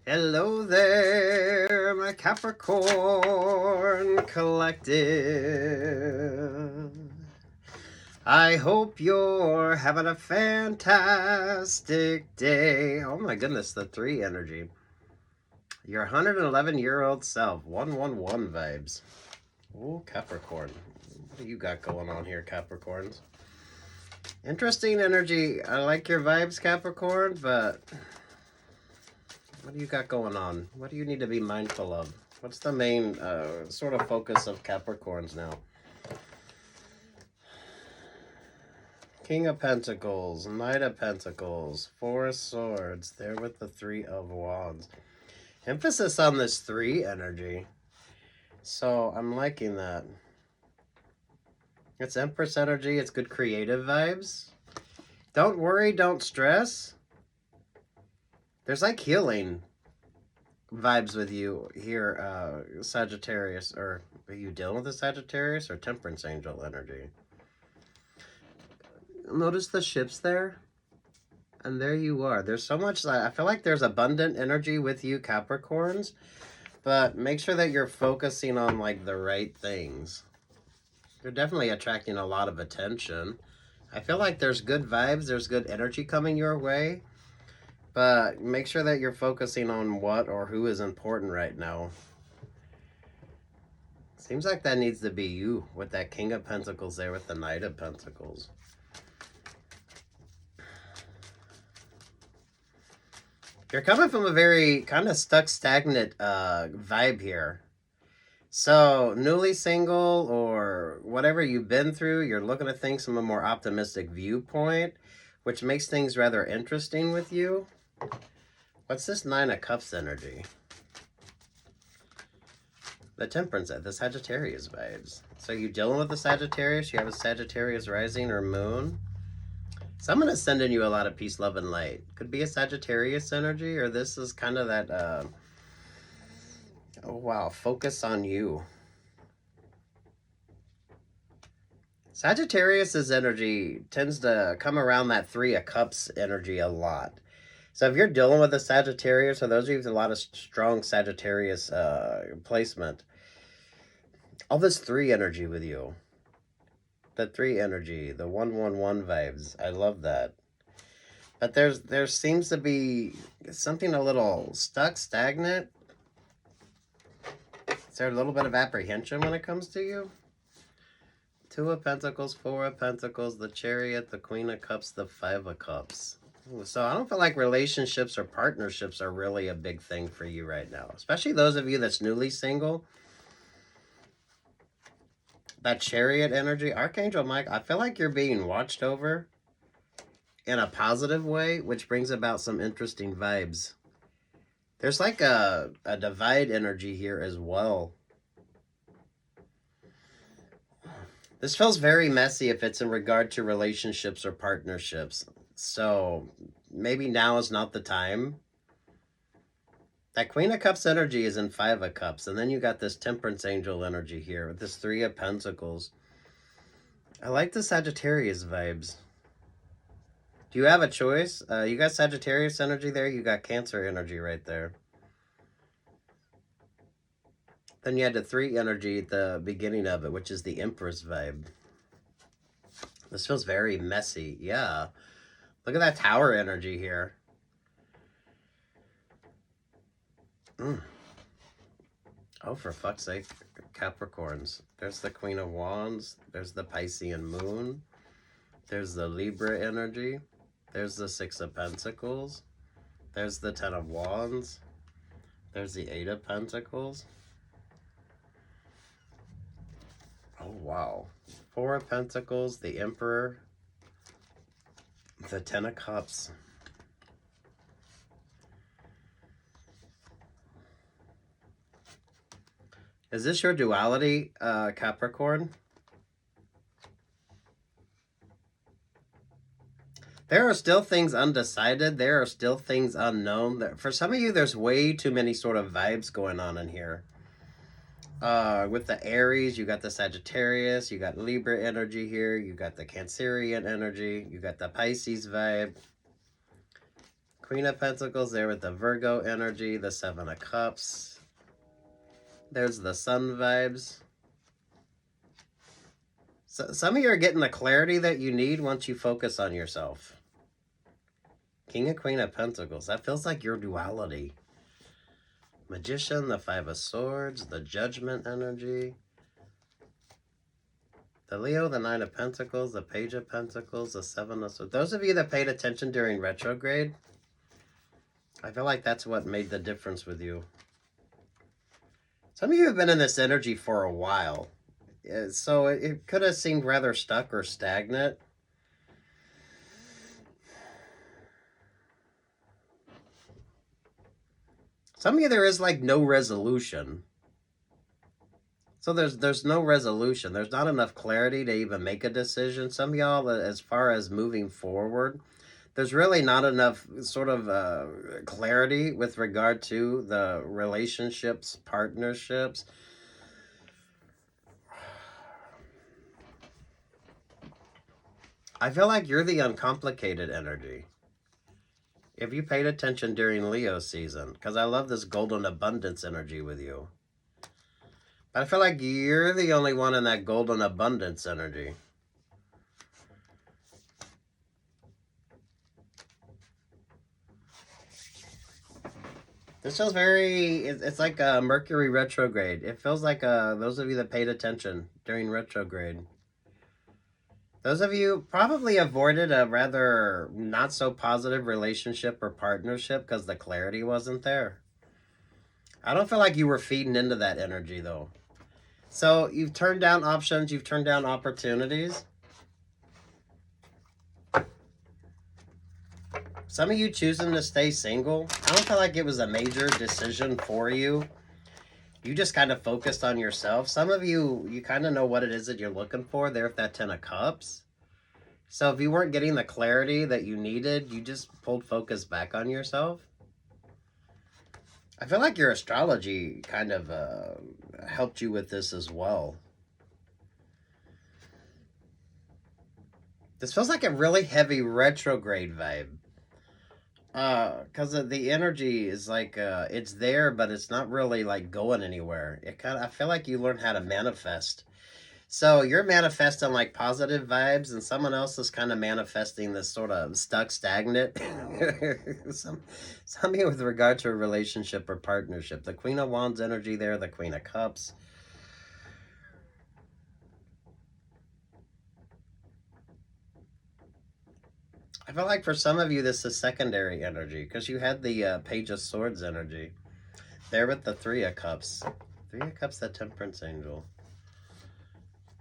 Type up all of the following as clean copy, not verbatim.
Hello there, my Capricorn Collective. I hope you're having a fantastic day. Oh my goodness, the 3 energy. Your 111-year-old self, 111 vibes. Ooh, Capricorn. What do you got going on here, Capricorns? Interesting energy. I like your vibes, Capricorn, but what do you got going on? What do you need to be mindful of? What's the main sort of focus of Capricorns now? King of Pentacles, Knight of Pentacles, Four of Swords, there with the Three of Wands. Emphasis on this 3 energy. So I'm liking that. It's Empress energy. It's good creative vibes. Don't worry, don't stress. There's like healing vibes with you here, Sagittarius. Or are you dealing with a Sagittarius or Temperance Angel energy? Notice the ships there. And there you are. There's so much, I feel like there's abundant energy with you, Capricorns. But make sure that you're focusing on like the right things. You're definitely attracting a lot of attention. I feel like there's good vibes, there's good energy coming your way, but make sure that you're focusing on what or who is important right now. Seems like that needs to be you with that King of Pentacles there with the Knight of Pentacles. You're coming from a very kind of stuck, stagnant vibe here. So, newly single or whatever you've been through, you're looking at things from a more optimistic viewpoint, which makes things rather interesting with you. What's this 9 of Cups energy? The Temperance, the Sagittarius vibes. So you dealing with the Sagittarius? You have a Sagittarius rising or moon? Someone is sending you a lot of peace, love, and light. Could be a Sagittarius energy, or this is kind of that, oh wow, focus on you. Sagittarius's energy tends to come around that 3 of Cups energy a lot. So if you're dealing with a Sagittarius, or those of you with a lot of strong Sagittarius placement, all this 3 energy with you. The 3 energy, the 111 vibes. I love that. But there seems to be something a little stuck, stagnant. Is there a little bit of apprehension when it comes to you? 2 of Pentacles, 4 of Pentacles, the Chariot, the Queen of Cups, the 5 of Cups. So I don't feel like relationships or partnerships are really a big thing for you right now. Especially those of you that's newly single. That Chariot energy, Archangel Mike, I feel like you're being watched over in a positive way, which brings about some interesting vibes. There's like a divide energy here as well. This feels very messy if it's in regard to relationships or partnerships. So maybe now is not the time. That Queen of Cups energy is in 5 of Cups. And then you got this Temperance Angel energy here with this 3 of Pentacles. I like the Sagittarius vibes. Do you have a choice? You got Sagittarius energy there. You got Cancer energy right there. Then you had the 3 energy at the beginning of it, which is the Empress vibe. This feels very messy. Yeah. Look at that Tower energy here. Oh, for fuck's sake, Capricorns. There's the Queen of Wands. There's the Piscean Moon. There's the Libra energy. There's the 6 of Pentacles. There's the 10 of Wands. There's the 8 of Pentacles. Oh, wow. 4 of Pentacles, the Emperor, the 10 of Cups. Is this your duality, Capricorn? There are still things undecided. There are still things unknown. For some of you, there's way too many sort of vibes going on in here. With the Aries, you got the Sagittarius, you got Libra energy here, you got the Cancerian energy, you got the Pisces vibe. Queen of Pentacles there with the Virgo energy, the Seven of Cups. There's the Sun vibes. So some of you are getting the clarity that you need once you focus on yourself. King and Queen of Pentacles. That feels like your duality. Magician, the Five of Swords, the Judgment energy. The Leo, the Nine of Pentacles, the Page of Pentacles, the Seven of Swords. Those of you that paid attention during retrograde, I feel like that's what made the difference with you. Some of you have been in this energy for a while. So it could have seemed rather stuck or stagnant. Some of you, there is like no resolution. So there's no resolution. There's not enough clarity to even make a decision. Some of y'all, as far as moving forward, there's really not enough sort of clarity with regard to the relationships, partnerships. I feel like you're the uncomplicated energy. If you paid attention during Leo season, because I love this golden abundance energy with you. But I feel like you're the only one in that golden abundance energy. This feels very, it's like a Mercury retrograde. It feels like those of you that paid attention during retrograde. Those of you probably avoided a rather not so positive relationship or partnership because the clarity wasn't there. I don't feel like you were feeding into that energy though. So you've turned down options, you've turned down opportunities. Some of you choosing to stay single, I don't feel like it was a major decision for you. You just kind of focused on yourself. Some of you, you kind of know what it is that you're looking for there with that Ten of Cups. So if you weren't getting the clarity that you needed, you just pulled focus back on yourself. I feel like your astrology kind of helped you with this as well. This feels like a really heavy retrograde vibe. Because the energy is like, it's there, but it's not really like going anywhere. I feel like you learned how to manifest. So you're manifesting like positive vibes, and someone else is kind of manifesting this sort of stuck, stagnant. some of you with regard to a relationship or partnership. The Queen of Wands energy there, the Queen of Cups. I feel like for some of you, this is secondary energy because you had the Page of Swords energy there with the Three of Cups. Three of Cups, the Temperance Angel.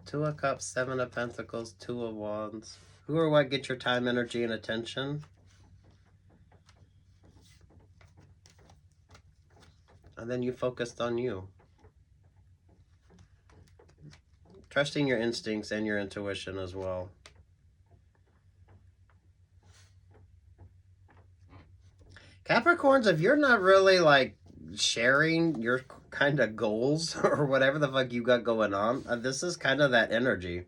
Two of Cups, Seven of Pentacles, Two of Wands. Who or what get your time, energy, and attention? And then you focused on you. Trusting your instincts and your intuition as well. Capricorns, if you're not really like sharing your kind of goals or whatever the fuck you got going on, this is kind of that energy.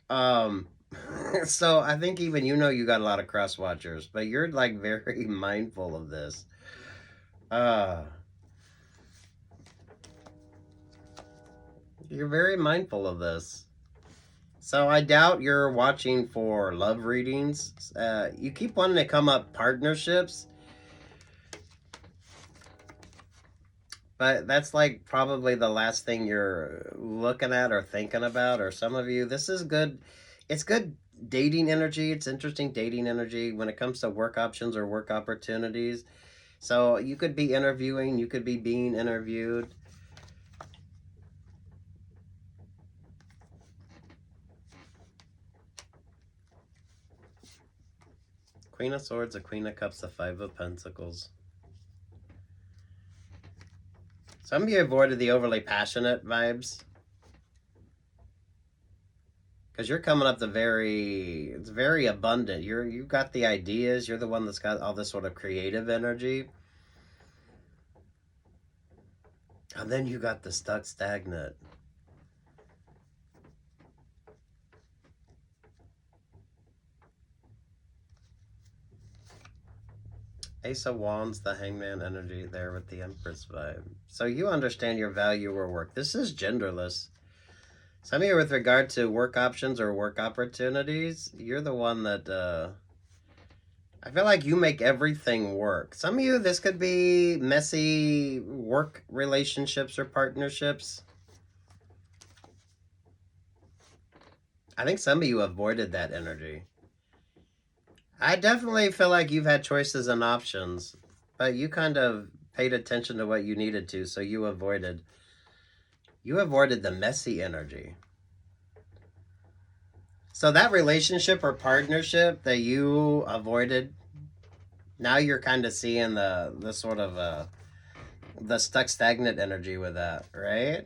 So I think even you know you got a lot of cross watchers, but you're like very mindful of this. You're very mindful of this. So I doubt you're watching for love readings. You keep wanting to come up partnerships. But that's like probably the last thing you're looking at or thinking about. Or some of you, this is good. It's good dating energy. It's interesting dating energy when it comes to work options or work opportunities. So you could be interviewing. You could be being interviewed. Queen of Swords, the Queen of Cups, the Five of Pentacles. Some of you avoided the overly passionate vibes. Because you're coming up it's very abundant. You've got the ideas. You're the one that's got all this sort of creative energy. And then you got the stuck, stagnant. Ace of Wands, the Hangman energy there with the Empress vibe. So you understand your value or work. This is genderless. Some of you with regard to work options or work opportunities, you're the one that, I feel like you make everything work. Some of you, this could be messy work relationships or partnerships. I think some of you avoided that energy. I definitely feel like you've had choices and options, but you kind of paid attention to what you needed to, so you avoided the messy energy. So that relationship or partnership that you avoided, now you're kind of seeing the sort of the stuck stagnant energy with that, right?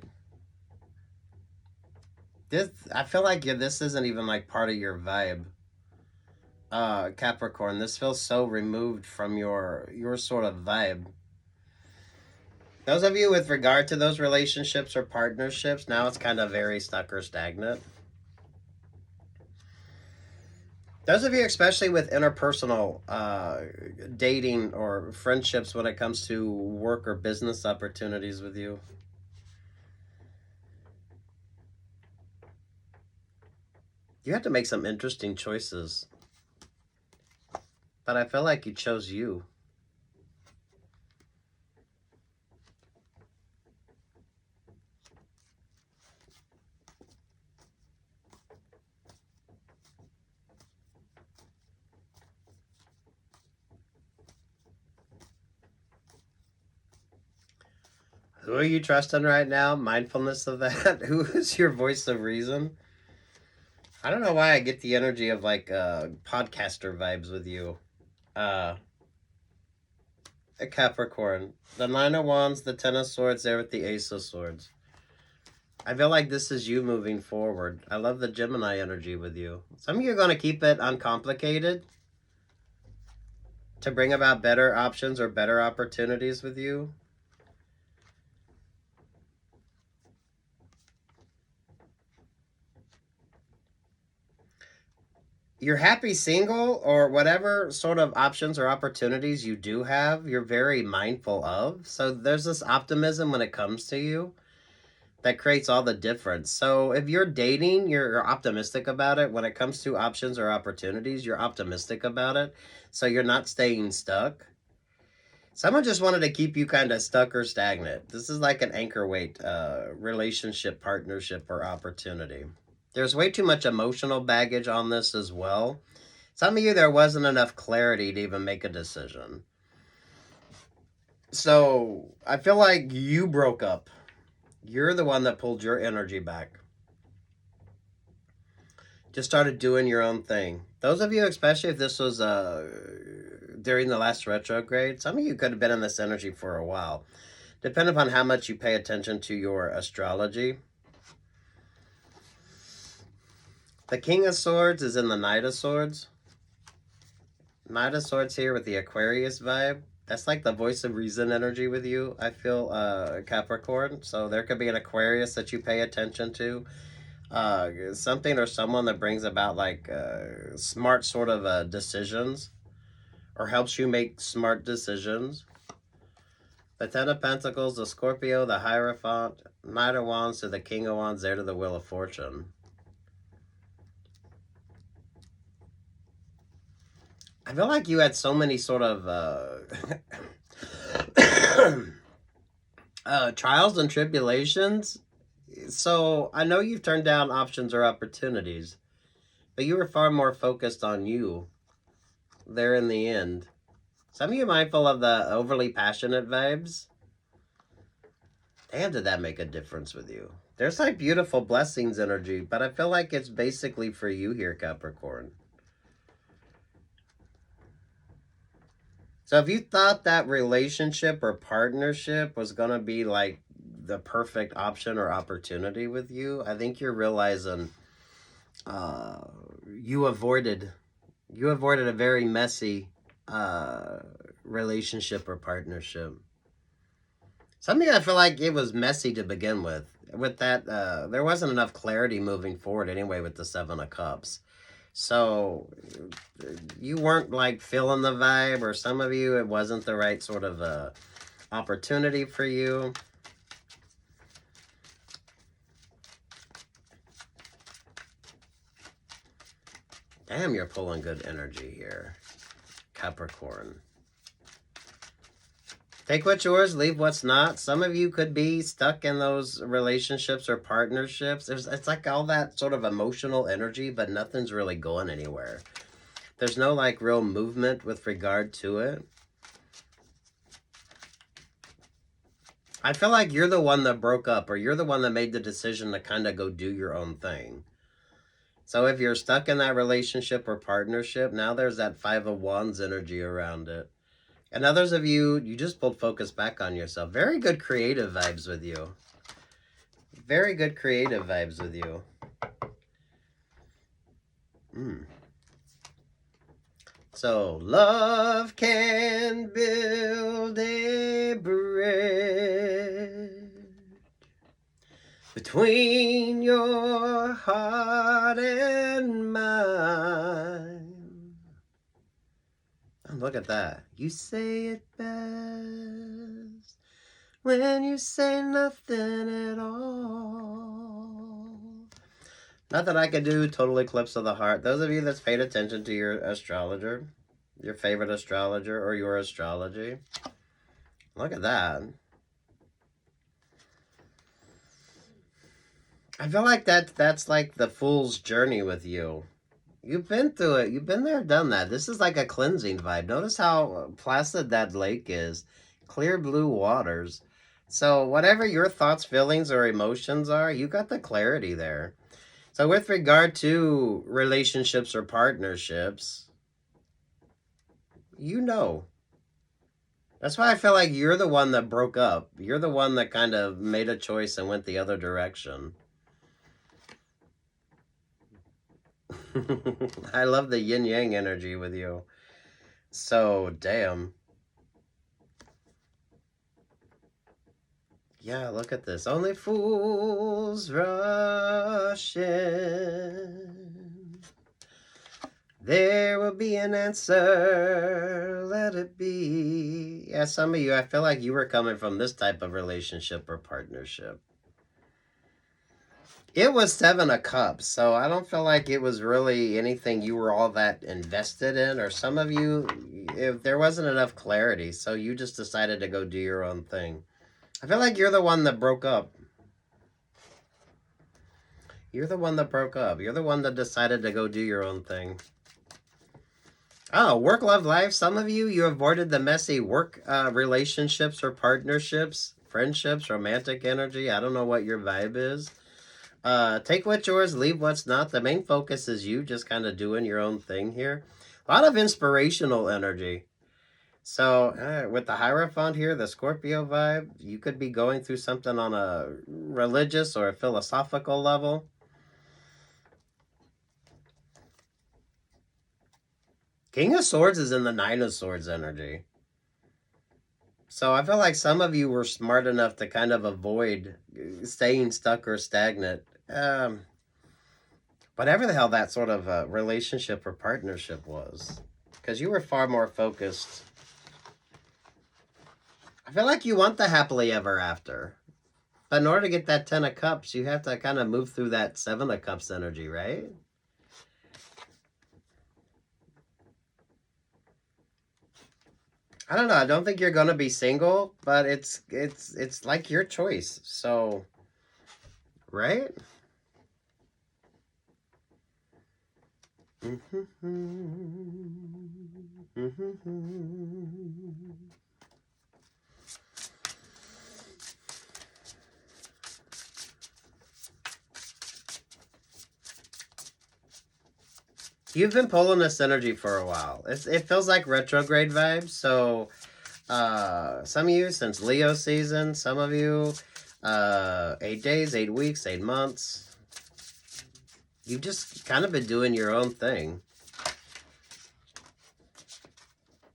I feel like this isn't even like part of your vibe. Capricorn, this feels so removed from your sort of vibe. Those of you with regard to those relationships or partnerships, now it's kind of very stuck or stagnant. Those of you, especially with interpersonal dating or friendships when it comes to work or business opportunities with you. You have to make some interesting choices. But I feel like you chose you. Who are you trusting right now? Mindfulness of that? Who is your voice of reason? I don't know why I get the energy of like podcaster vibes with you. A Capricorn. The Nine of Wands, the Ten of Swords there with the Ace of Swords. I feel like this is you moving forward. I love the Gemini energy with you. Some of you are going to keep it uncomplicated to bring about better options or better opportunities with you. You're happy single, or whatever sort of options or opportunities you do have, you're very mindful of. So there's this optimism when it comes to you that creates all the difference. So if you're dating, you're optimistic about it. When it comes to options or opportunities, you're optimistic about it. So you're not staying stuck. Someone just wanted to keep you kind of stuck or stagnant. This is like an anchor weight relationship, partnership, or opportunity. There's way too much emotional baggage on this as well. Some of you, there wasn't enough clarity to even make a decision. So I feel like you broke up. You're the one that pulled your energy back. Just started doing your own thing. Those of you, especially if this was during the last retrograde, some of you could have been in this energy for a while. Depending upon how much you pay attention to your astrology. The King of Swords is in the Knight of Swords. Knight of Swords here with the Aquarius vibe. That's like the voice of reason energy with you, I feel, Capricorn. So there could be an Aquarius that you pay attention to. Something or someone that brings about like smart sort of decisions or helps you make smart decisions. The Ten of Pentacles, the Scorpio, the Hierophant, Knight of Wands to the King of Wands, there to the Wheel of Fortune. I feel like you had so many sort of trials and tribulations. So I know you've turned down options or opportunities, but you were far more focused on you there in the end. Some of you mindful of the overly passionate vibes. Damn, did that make a difference with you? There's like beautiful blessings energy, but I feel like it's basically for you here, Capricorn. So if you thought that relationship or partnership was going to be like the perfect option or opportunity with you, I think you're realizing you avoided a very messy relationship or partnership. Some of you, I feel like it was messy to begin with. With that, there wasn't enough clarity moving forward anyway with the Seven of Cups. So you weren't like feeling the vibe, or some of you, it wasn't the right sort of opportunity for you. Damn, you're pulling good energy here, Capricorn. Take what's yours, leave what's not. Some of you could be stuck in those relationships or partnerships. It's like all that sort of emotional energy, but nothing's really going anywhere. There's no like real movement with regard to it. I feel like you're the one that broke up, or you're the one that made the decision to kind of go do your own thing. So if you're stuck in that relationship or partnership, now there's that Five of Wands energy around it. And others of you, you just pulled focus back on yourself. Very good creative vibes with you. Very good creative vibes with you. So, love can build a bridge between your heart and mine. Look at that. You say it best when you say nothing at all. Not that I could do total eclipse of the heart. Those of you that's paid attention to your astrologer, your favorite astrologer, or your astrology, look at that. I feel like that's like the fool's journey with you. You've been through it. You've been there, done that. This is like a cleansing vibe. Notice how placid that lake is. Clear blue waters. So whatever your thoughts, feelings, or emotions are, you got the clarity there. So with regard to relationships or partnerships, you know. That's why I feel like you're the one that broke up. You're the one that kind of made a choice and went the other direction. I love the yin-yang energy with you. So, damn. Yeah, look at this. Only fools rush in. There will be an answer. Let it be. Yeah, some of you, I feel like you were coming from this type of relationship or partnership. It was 7 of Cups, so I don't feel like it was really anything you were all that invested in, or some of you, if there wasn't enough clarity, so you just decided to go do your own thing. I feel like you're the one that broke up. You're the one that broke up. You're the one that decided to go do your own thing. Oh, work, love, life. Some of you, you avoided the messy work relationships or partnerships, friendships, romantic energy. I don't know what your vibe is. Take what's yours, leave what's not. The main focus is you just kind of doing your own thing here. A lot of inspirational energy. So with the Hierophant here, the Scorpio vibe, you could be going through something on a religious or a philosophical level. King of Swords is in the Nine of Swords energy. So I feel like some of you were smart enough to kind of avoid staying stuck or stagnant. Whatever the hell that sort of relationship or partnership was. Because you were far more focused. I feel like you want the happily ever after. But in order to get that 10 of Cups, you have to kind of move through that 7 of Cups energy, right? I don't know. I don't think you're going to be single, but it's like your choice. So, right? You've been pulling this energy for a while. It feels like retrograde vibes. So, some of you since Leo season, some of you 8 days, 8 weeks, 8 months. You've just kind of been doing your own thing.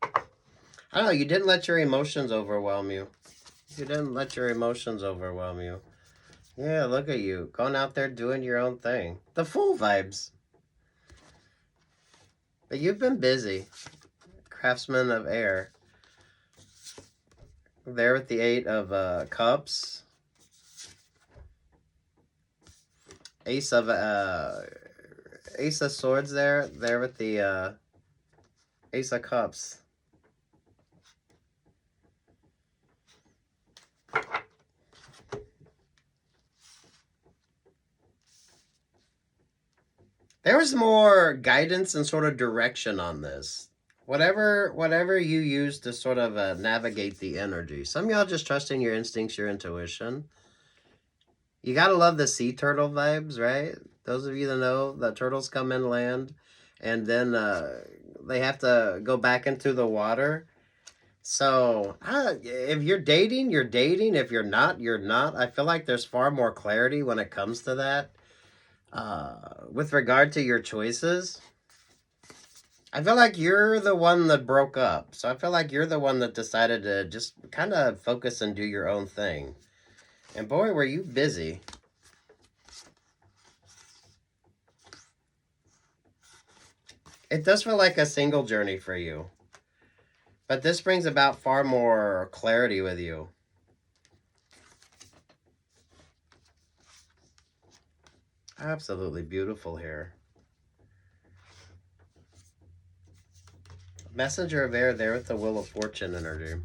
I don't know, you didn't let your emotions overwhelm you. You didn't let your emotions overwhelm you. Yeah, look at you. Going out there doing your own thing. The Fool vibes. But you've been busy. Craftsman of air. There with the 8 of cups. Ace of swords there. There with the ace of cups. There was more guidance and sort of direction on this. Whatever you use to sort of navigate the energy. Some of y'all just trusting your instincts, your intuition. You gotta love the sea turtle vibes, right? Those of you that know, the turtles come in land, and then they have to go back into the water. So, if you're dating, you're dating. If you're not, you're not. I feel like there's far more clarity when it comes to that. With regard to your choices, I feel like you're the one that broke up. So I feel like you're the one that decided to just kind of focus and do your own thing. And boy, were you busy. It does feel like a single journey for you. But this brings about far more clarity with you. Absolutely beautiful here. Messenger of air there with the Wheel of Fortune energy.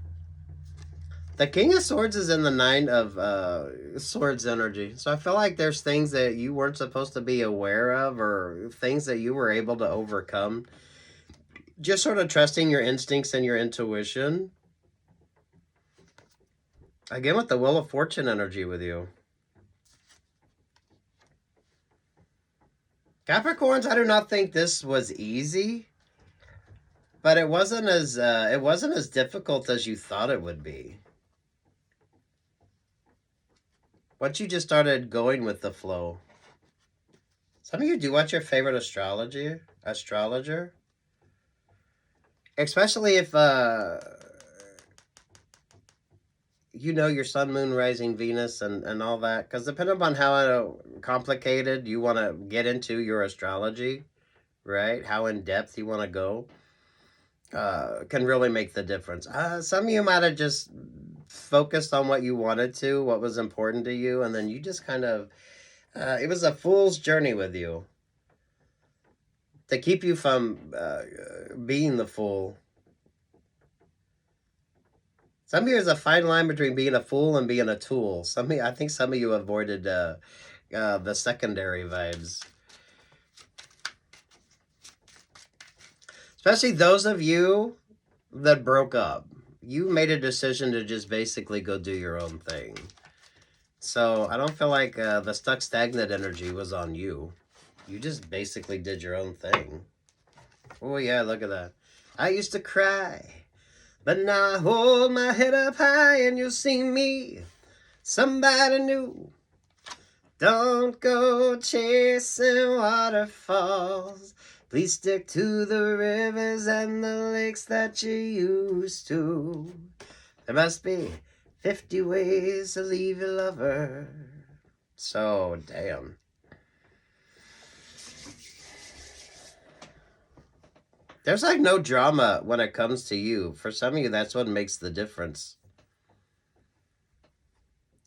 The King of Swords is in the 9 of Swords energy. So I feel like there's things that you weren't supposed to be aware of or things that you were able to overcome. Just sort of trusting your instincts and your intuition. Again, with the Wheel of Fortune energy with you. Capricorns, I do not think this was easy. But it wasn't as difficult as you thought it would be. Once you just started going with the flow. Some of you do watch your favorite astrologer. Especially if you know your sun, moon, rising, Venus, and all that. Because depending upon how complicated you want to get into your astrology, right? How in depth you want to go. Can really make the difference. Some of you might have just focused on what you wanted to, what was important to you, and then you just kind of, it was a fool's journey with you to keep you from being the fool. Some of you, there's a fine line between being a fool and being a tool. I think some of you avoided the secondary vibes. Especially those of you that broke up. You made a decision to just basically go do your own thing. So I don't feel like the stuck stagnant energy was on you. You just basically did your own thing. Oh yeah, look at that. I used to cry, but now I hold my head up high and you'll see me, somebody new. Don't go chasing waterfalls. Please stick to the rivers and the lakes that you used to. There must be 50 ways to leave your lover. So, damn. There's like no drama when it comes to you. For some of you, that's what makes the difference.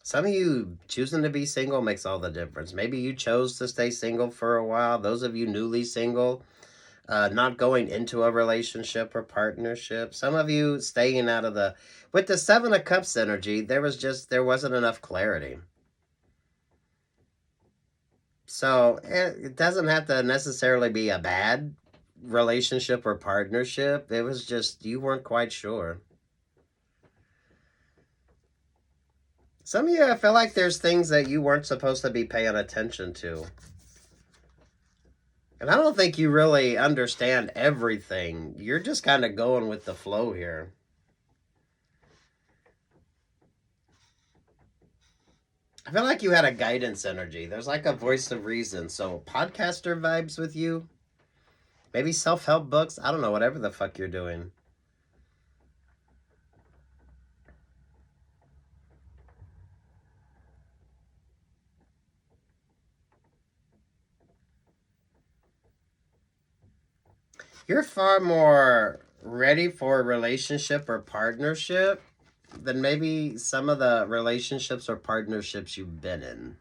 Some of you choosing to be single makes all the difference. Maybe you chose to stay single for a while. Those of you newly single, not going into a relationship or partnership. Some of you staying out of the... With the 7 of Cups energy, there wasn't enough clarity. So it doesn't have to necessarily be a bad relationship or partnership. It was just you weren't quite sure. Some of you, I feel like there's things that you weren't supposed to be paying attention to. And I don't think you really understand everything. You're just kind of going with the flow here. I feel like you had a guidance energy. There's like a voice of reason. So podcaster vibes with you. Maybe self-help books. I don't know, whatever the fuck you're doing. You're far more ready for a relationship or partnership than maybe some of the relationships or partnerships you've been in.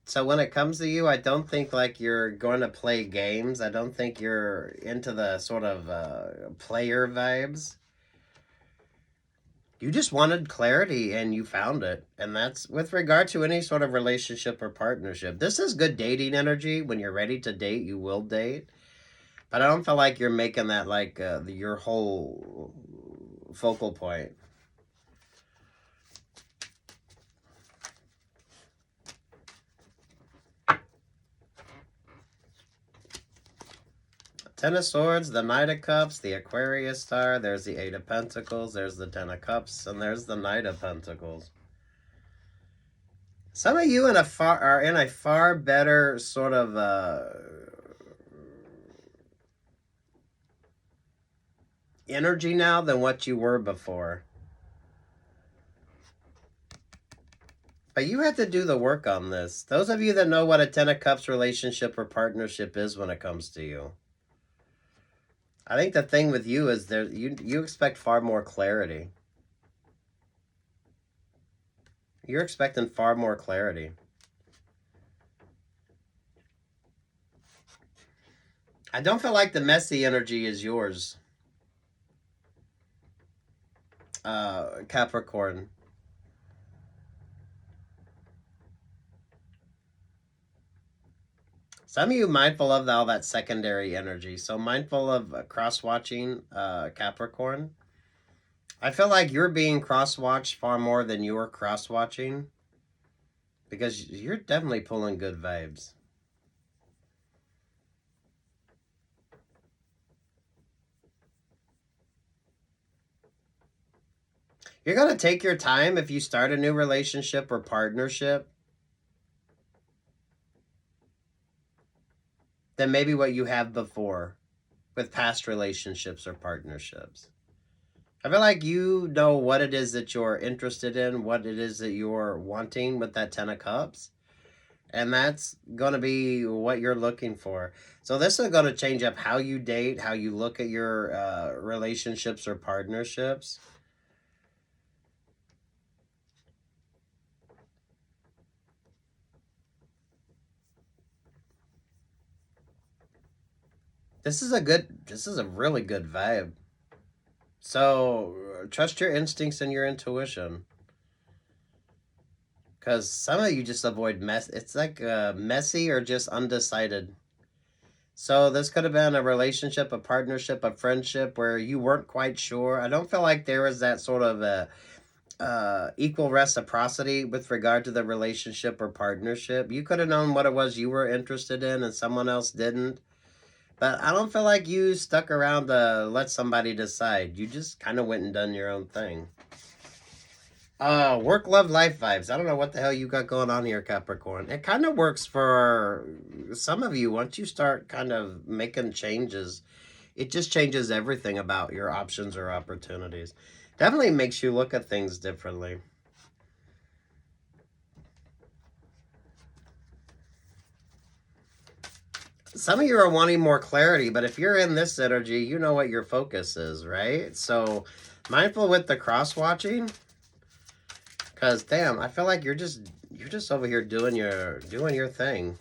So when it comes to you, I don't think like you're going to play games. I don't think you're into the sort of player vibes. You just wanted clarity and you found it. And that's with regard to any sort of relationship or partnership. This is good dating energy. When you're ready to date, you will date. But I don't feel like you're making that like your whole focal point. Ten of Swords, the Knight of Cups, the Aquarius star, there's the Eight of Pentacles, there's the Ten of Cups, and there's the Knight of Pentacles. Some of you are in a far better sort of energy now than what you were before. But you have to do the work on this. Those of you that know what a Ten of Cups relationship or partnership is when it comes to you. I think the thing with you is you expect far more clarity. You're expecting far more clarity. I don't feel like the messy energy is yours, Capricorn. Some of you mindful of all that secondary energy. So mindful of cross-watching, Capricorn. I feel like you're being cross-watched far more than you're cross-watching. Because you're definitely pulling good vibes. You're going to take your time if you start a new relationship or partnership than maybe what you have before with past relationships or partnerships. I feel like you know what it is that you're interested in, what it is that you're wanting with that Ten of Cups. And that's going to be what you're looking for. So this is going to change up how you date, how you look at your relationships or partnerships. This is a really good vibe. So trust your instincts and your intuition. Because some of you just avoid mess. It's like messy or just undecided. So this could have been a relationship, a partnership, a friendship where you weren't quite sure. I don't feel like there was that sort of equal reciprocity with regard to the relationship or partnership. You could have known what it was you were interested in and someone else didn't. But I don't feel like you stuck around to let somebody decide. You just kind of went and done your own thing. Work, love, life vibes. I don't know what the hell you got going on here, Capricorn. It kind of works for some of you. Once you start kind of making changes, it just changes everything about your options or opportunities. Definitely makes you look at things differently. Some of you are wanting more clarity, but if you're in this energy, you know what your focus is, right? So mindful with the cross-watching. Because damn, I feel like you're just over here doing your thing.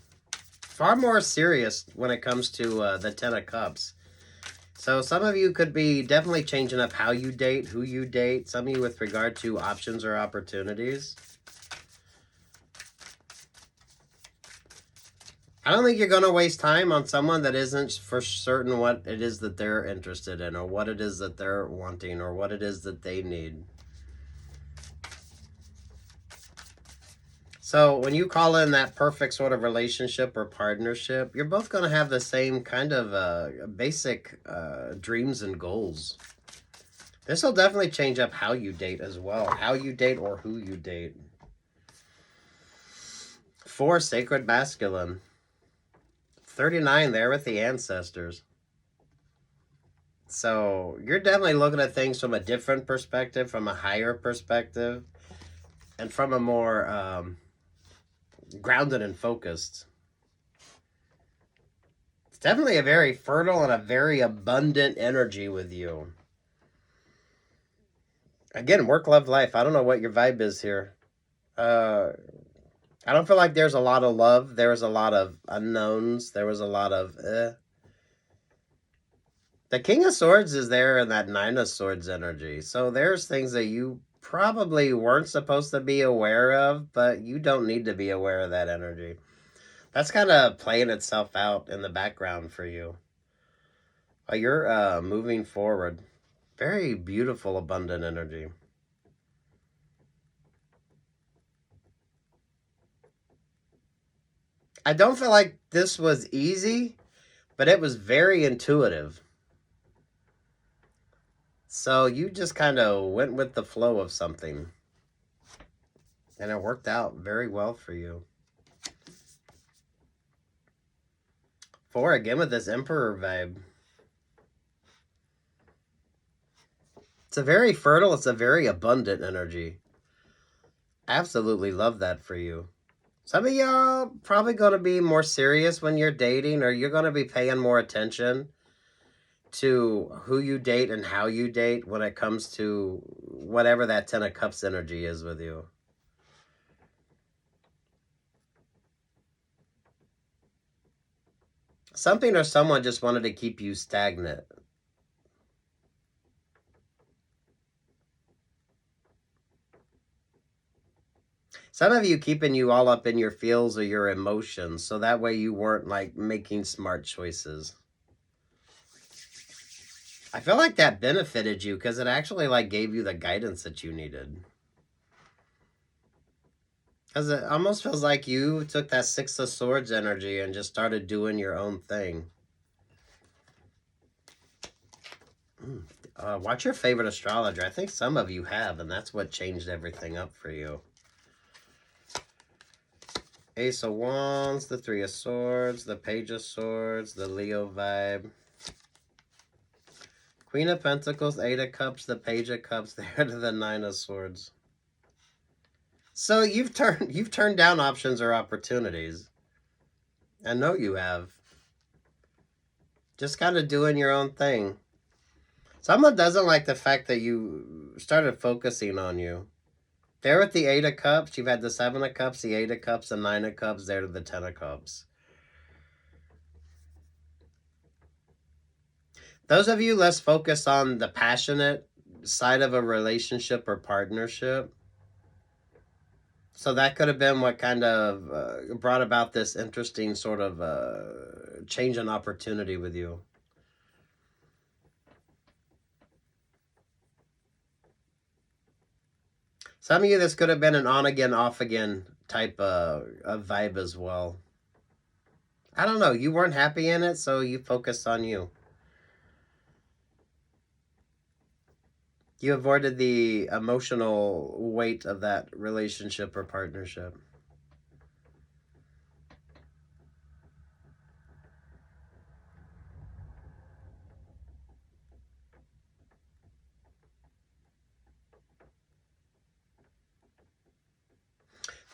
Far more serious when it comes to the Ten of Cups. So some of you could be definitely changing up how you date, who you date. Some of you with regard to options or opportunities. I don't think you're going to waste time on someone that isn't for certain what it is that they're interested in or what it is that they're wanting or what it is that they need. So when you call in that perfect sort of relationship or partnership, you're both going to have the same kind of basic dreams and goals. This will definitely change up how you date as well. How you date or who you date. 4, Sacred Masculine. 39 there with the ancestors. So you're definitely looking at things from a different perspective, from a higher perspective, and from a more grounded and focused. It's definitely a very fertile and a very abundant energy with you. Again, work, love, life. I don't know what your vibe is here. I don't feel like there's a lot of love. There was a lot of unknowns. There was a lot of The King of Swords is there in that Nine of Swords energy. So there's things that you probably weren't supposed to be aware of, but you don't need to be aware of that energy. That's kind of playing itself out in the background for you. You're moving forward. Very beautiful, abundant energy. I don't feel like this was easy, but it was very intuitive. So you just kind of went with the flow of something. And it worked out very well for you. 4, again with this Emperor vibe. It's a very fertile, it's a very abundant energy. Absolutely love that for you. Some of y'all probably going to be more serious when you're dating, or you're going to be paying more attention to who you date and how you date when it comes to whatever that 10 of Cups energy is with you. Something or someone just wanted to keep you stagnant. Some of you keeping you all up in your feels or your emotions, so that way you weren't like making smart choices. I feel like that benefited you because it actually like gave you the guidance that you needed. Because it almost feels like you took that 6 of Swords energy and just started doing your own thing. Watch your favorite astrologer. I think some of you have, and that's what changed everything up for you. Ace of Wands, the 3 of Swords, the Page of Swords, the Leo vibe. Queen of Pentacles, 8 of Cups, the Page of Cups, there to the 9 of Swords. So you've turned down options or opportunities. I know you have. Just kind of doing your own thing. Someone doesn't like the fact that you started focusing on you. There with the 8 of Cups, you've had the 7 of Cups, the 8 of Cups, the 9 of Cups, there to the 10 of Cups. Those of you less focused on the passionate side of a relationship or partnership. So that could have been what kind of brought about this interesting sort of change in opportunity with you. Some of you, this could have been an on-again, off-again type of vibe as well. I don't know. You weren't happy in it, so you focused on you. You avoided the emotional weight of that relationship or partnership.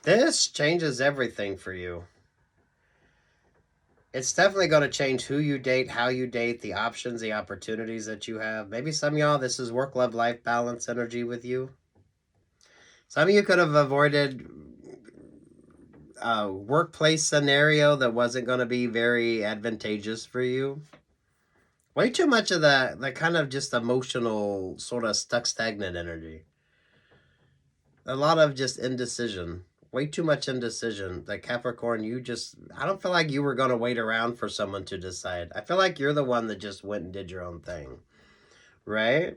This changes everything for you. It's definitely going to change who you date, how you date, the options, the opportunities that you have. Maybe some of y'all, this is work, love, life balance energy with you. Some of you could have avoided a workplace scenario that wasn't going to be very advantageous for you. Way too much of that kind of just emotional, sort of stuck, stagnant energy. A lot of just indecision. Way too much indecision. That Capricorn, I don't feel like you were going to wait around for someone to decide. I feel like you're the one that just went and did your own thing. Right?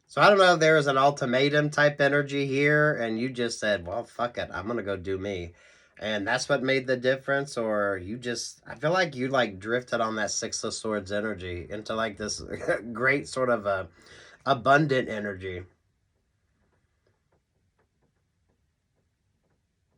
So I don't know if there was an ultimatum type energy here and you just said, well, fuck it. I'm going to go do me. And that's what made the difference. Or I feel like you like drifted on that 6 of Swords energy into like this great sort of abundant energy.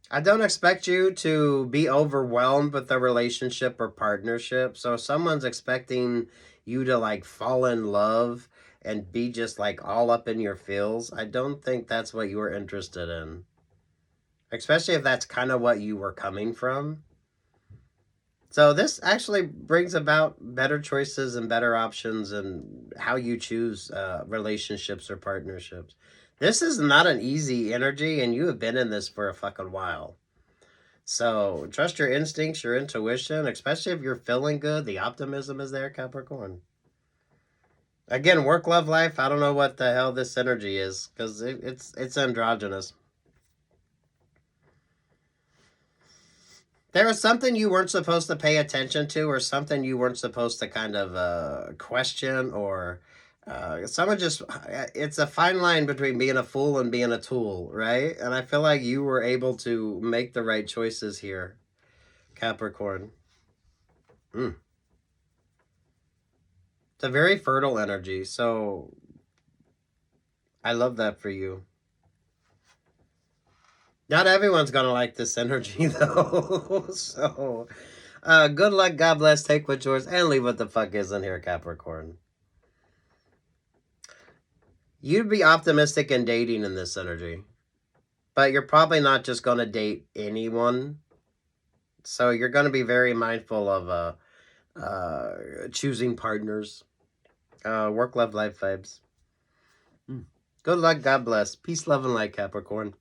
I don't expect you to be overwhelmed with a relationship or partnership. So if someone's expecting you to like fall in love and be just like all up in your feels, I don't think that's what you were interested in. especially if that's kind of what you were coming from. So this actually brings about better choices and better options and how you choose relationships or partnerships. This is not an easy energy, and you have been in this for a fucking while. So trust your instincts, your intuition, especially if you're feeling good. The optimism is there, Capricorn. Again, work, love, life. I don't know what the hell this energy is because it's androgynous. There was something you weren't supposed to pay attention to, or something you weren't supposed to kind of question, or someone just. It's a fine line between being a fool and being a tool, right? And I feel like you were able to make the right choices here, Capricorn. Mm. It's a very fertile energy, so I love that for you. Not everyone's gonna like this energy though. So good luck, God bless, take what's yours, and leave what the fuck isn't here, Capricorn. You'd be optimistic in dating in this energy. But you're probably not just gonna date anyone. So you're gonna be very mindful of choosing partners. Work, love, life vibes. Good luck, God bless. Peace, love, and light, Capricorn.